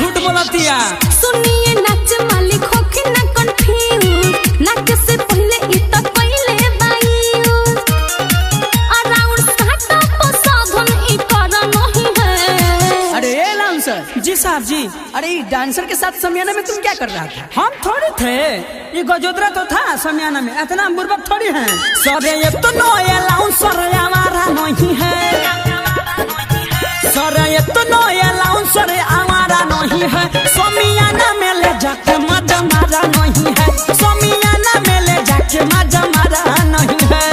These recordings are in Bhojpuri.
झूठ बोलतिया। सुनिए नाच मालिक होके ना कंफ्यूज, नाच से पहले इ त पहले बायू अराउंड साटा पसाधन इ कर नहीं है। अरे ए डांसर जी साहब जी। अरे डांसर के साथ समियाना में तुम क्या कर रहा था? हम थोड़ी थे, ये गजोदरा तो था समियाना में, इतना बुर्बक थोड़ी है। सरे ये तो नो अलाउंसर हमारा नहीं है, सरे ये तो नो अलाउंसर हमारा नहीं है। समियाना में ले जाके मजा मारा नहीं है, समियाना में ले जाके मजा मारा नहीं है।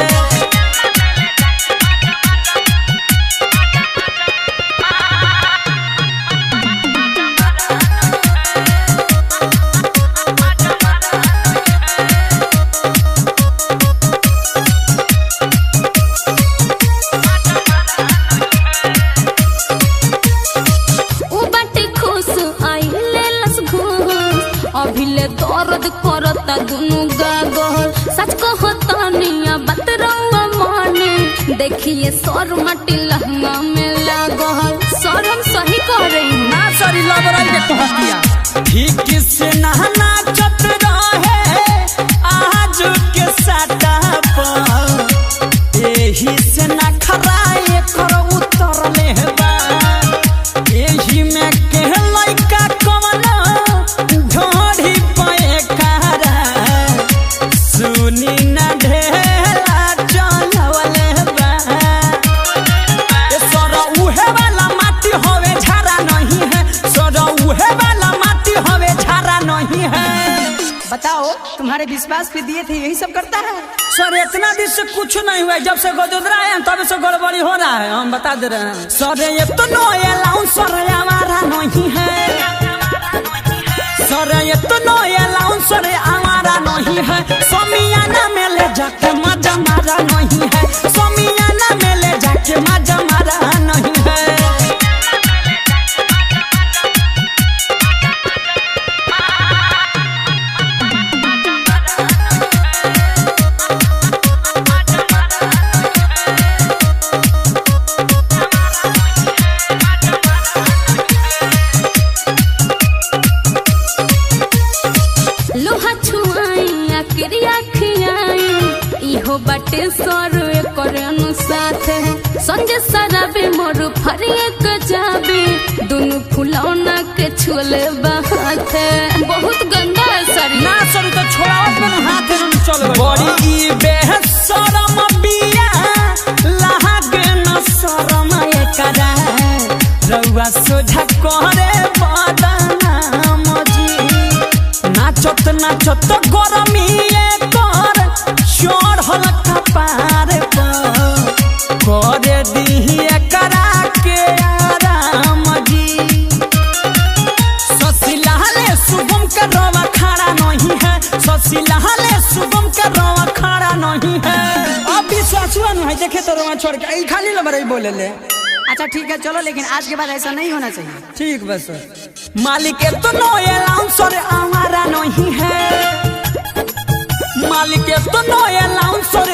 अभिले दर्द करता दुनु गागल, सच कहता निया बात रउआ माने, देखिए सर माटी लहंगा में लागल। सर हम सही कह रही हूँ ना सॉरी लबराई के कहतिया। ठीक से नहाना चत रहे आज के साटा पर, एही से ना खराए कर उतरले बा। एही में के लइका कवना ढोढ़ी पे करा, सुनी ना ढेला चलवले बा। ए सरा उहे वाला माटी होवे झारा नहीं है, सरा उहे वाला माटी होवे झारा नहीं है। बताओ तुम्हारे विश्वास पे दिए थे यही सब करता है? सर इतना दिन से कुछ नहीं हुआ, जब से गजोदरा है तब से गड़बड़ी हो रहा है, हम बता दे रहे हैं। सर ये तो नो अलाउंसर हमारा नहीं है, सर ये तो नो अलाउंसर हमारा नहीं है। समियाना में ले जाके मजा मारा नहीं है, समियाना में ले जाके मजा मारा नहीं है। लोहा छुआई क्रिया खियाई इहो बाटे सर एकर अनुसाथ है। संजय सराबे मोर फरिए के जाबे, दोनों फुलौना के छोले बात है। बहुत गंदा है सर ना सर तो छोड़ावत में हाथ में चल गई। बड़ी ई बेशरम बिया लागे न शरम एकरा, रउआ सोझा करे बदनाम जी। नाचत नाचत गरमी एकर चढ़ल कपार पर, करे दीही एकरा के आराम जी। ससिलाले शुभम के रवा खड़ा नहीं है, ससिलाले शुभम के रवा खड़ा नहीं है। अब विश्वास हुआ नहीं है, देखे तो रवा छोड़ के खाली लबरई बोले ले। अच्छा ठीक है चलो, लेकिन आज के बाद ऐसा नहीं होना चाहिए। ठीक बस मालिक तो नो अलाउंसर हमारा नहीं है, मालिक तो नो अलाउंसर